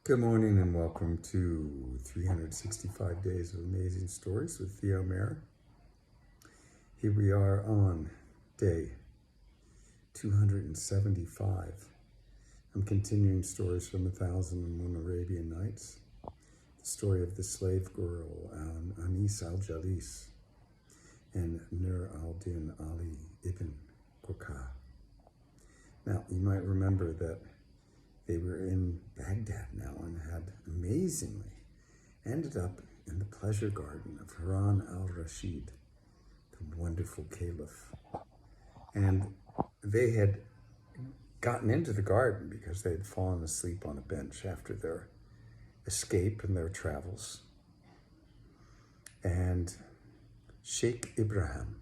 Good morning and welcome to 365 Days of Amazing Stories with Theo Mayer. Here we are on day 275. I'm continuing stories from 1001 Arabian Nights. The story of the slave girl Anis al-Jalis and Nur al-Din Ali ibn Khaqah. Now, you might remember that they were in Baghdad now and had amazingly ended up in the pleasure garden of Harun al-Rashid, the wonderful caliph. And they had gotten into the garden because they had fallen asleep on a bench after their escape and their travels. And Sheikh Ibrahim,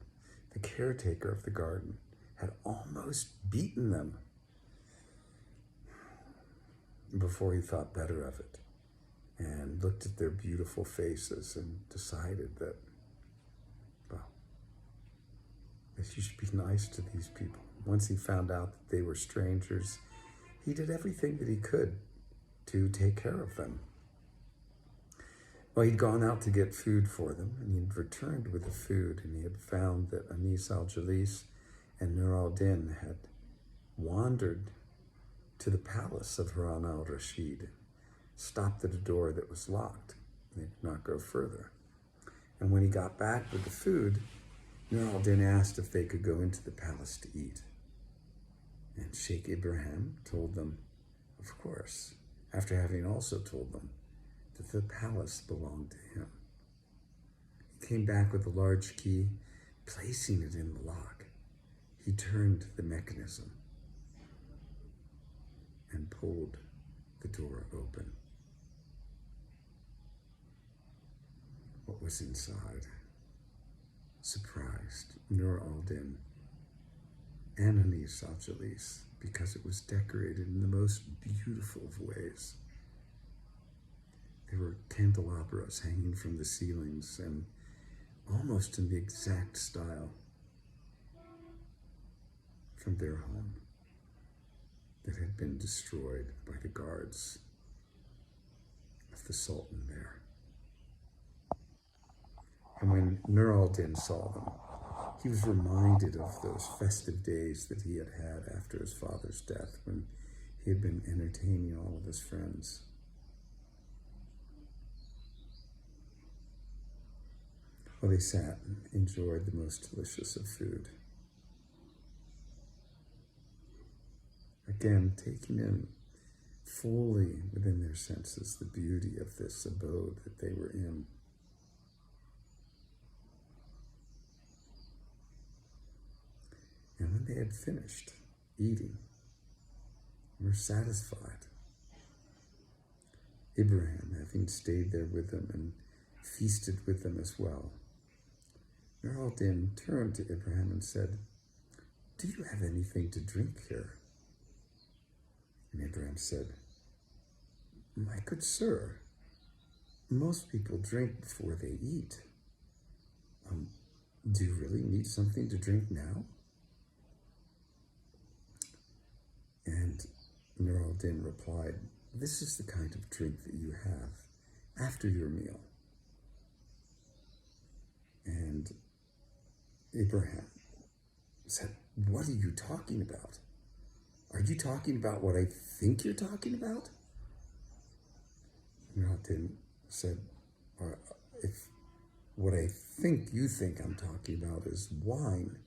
the caretaker of the garden, had almost beaten them before he thought better of it and looked at their beautiful faces and decided that, well, that he should be nice to these people. Once he found out that they were strangers, he did everything that he could to take care of them. Well, he'd gone out to get food for them, and he'd returned with the food, and he had found that Anis al-Jalis and Nur al-Din had wandered to the palace of Harun al-Rashid, stopped at a door that was locked. They could not go further. And when he got back with the food, Nur al-Din asked if they could go into the palace to eat. And Sheikh Ibrahim told them, of course, after having also told them that the palace belonged to him. He came back with a large key, placing it in the lock. He turned the mechanism and pulled the door open. What was inside? Surprised Nur al-Din and Anis al-Jalis, because it was decorated in the most beautiful of ways. There were candelabras hanging from the ceilings and almost in the exact style from their home that had been destroyed by the guards of the Sultan there. And when Nur al-Din saw them, he was reminded of those festive days that he had had after his father's death, when he had been entertaining all of his friends. Well, they sat and enjoyed the most delicious of food. Again, taking in fully within their senses the beauty of this abode that they were in. And when they had finished eating, were satisfied, Ibrahim, having stayed there with them and feasted with them as well, Nur al-Din turned to Ibrahim and said, "Do you have anything to drink here?" And Ibrahim said, "My good sir, most people drink before they eat. Do you really need something to drink now?" And Nur al-Din replied, "This is the kind of drink that you have after your meal." And Ibrahim said, "What are you talking about? Are you talking about what I think you're talking about?" Nur al-Din said, "If what I think you think I'm talking about is wine,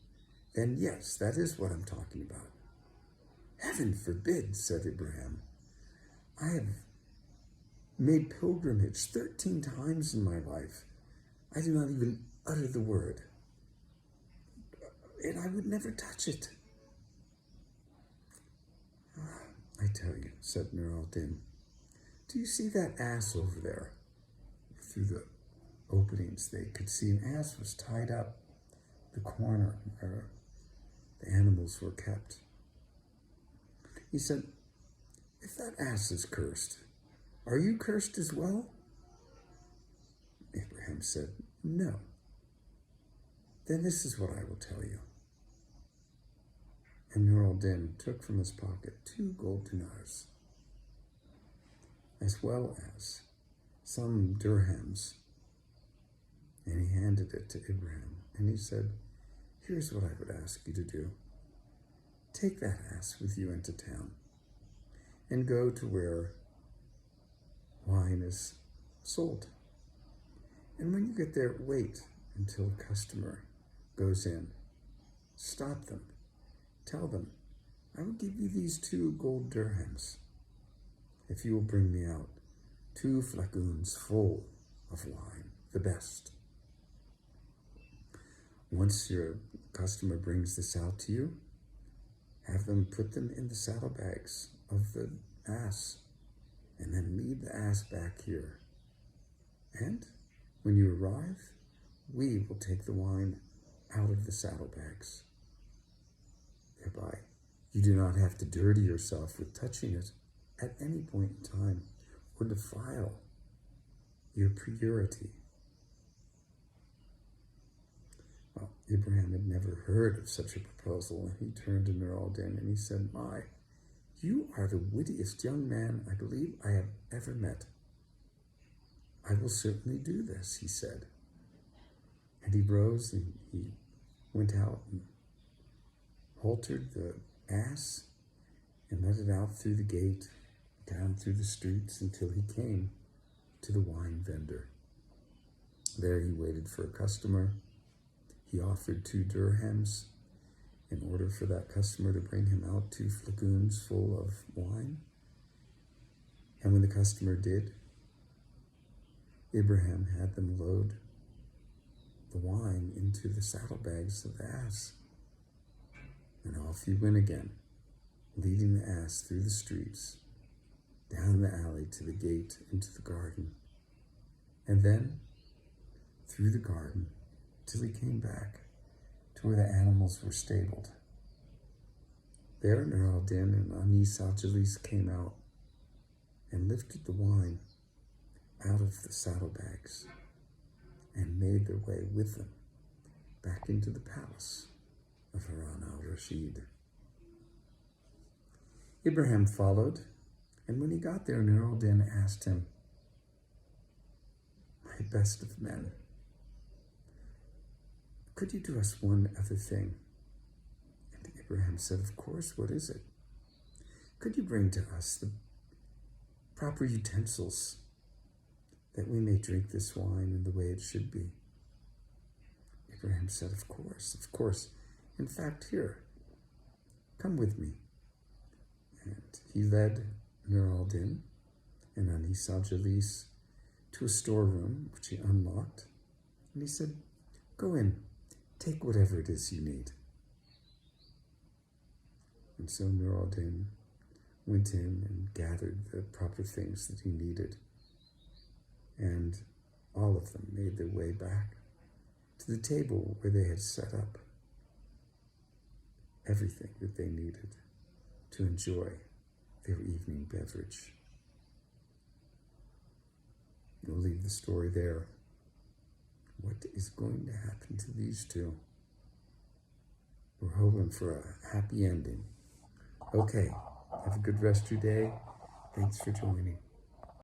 then yes, that is what I'm talking about." "Heaven forbid," said Ibrahim. "I have made pilgrimage 13 times in my life. I do not even utter the word, and I would never touch it." "I tell you," said Nur al-Din, "do you see that ass over there?" Through the openings they could see an ass was tied up the corner where the animals were kept. He said, "If that ass is cursed, are you cursed as well?" Abraham said, "No." "Then this is what I will tell you." And Nur al-Din took from his pocket 2 gold dinars as well as some dirhams. And he handed it to Ibrahim, and he said, here's what I would ask you to do. Take that ass with you into town and go to where wine is sold. And when you get there, wait until a customer goes in. Stop them. Tell them, I will give you these 2 gold dirhams if you will bring me out 2 flagoons full of wine, the best. Once your customer brings this out to you, have them put them in the saddlebags of the ass, and then lead the ass back here. And when you arrive, we will take the wine out of the saddlebags. Thereby, you do not have to dirty yourself with touching it at any point in time or defile your purity. Well, Abraham had never heard of such a proposal, and he turned to Nur al-Din and he said, my, you are the wittiest young man I believe I have ever met. I will certainly do this, he said. And he rose and he went out and haltered the ass and let it out through the gate, down through the streets until he came to the wine vendor. There he waited for a customer. He offered 2 dirhams in order for that customer to bring him out 2 flagoons full of wine. And when the customer did, Abraham had them load the wine into the saddlebags of the ass. And off he went again, leading the ass through the streets, down the alley to the gate into the garden, and then through the garden till he came back to where the animals were stabled. There Nur al-Din and Jalis came out and lifted the wine out of the saddlebags and made their way with them back into the palace of Harun al-Rashid. Abraham followed, and when he got there, Nur al-Din asked him, my best of men, could you do us one other thing? And Abraham said, of course, what is it? Could you bring to us the proper utensils that we may drink this wine in the way it should be? Abraham said, of course, of course. In fact, here, come with me. And he led Nur al-Din and Jalis to a storeroom, which he unlocked. And he said, go in, take whatever it is you need. And so Nur al-Din went in and gathered the proper things that he needed. And all of them made their way back to the table where they had set up everything that they needed to enjoy their evening beverage. We'll leave the story there. What is going to happen to these 2? We're hoping for a happy ending. Okay, have a good rest of your day. Thanks for joining.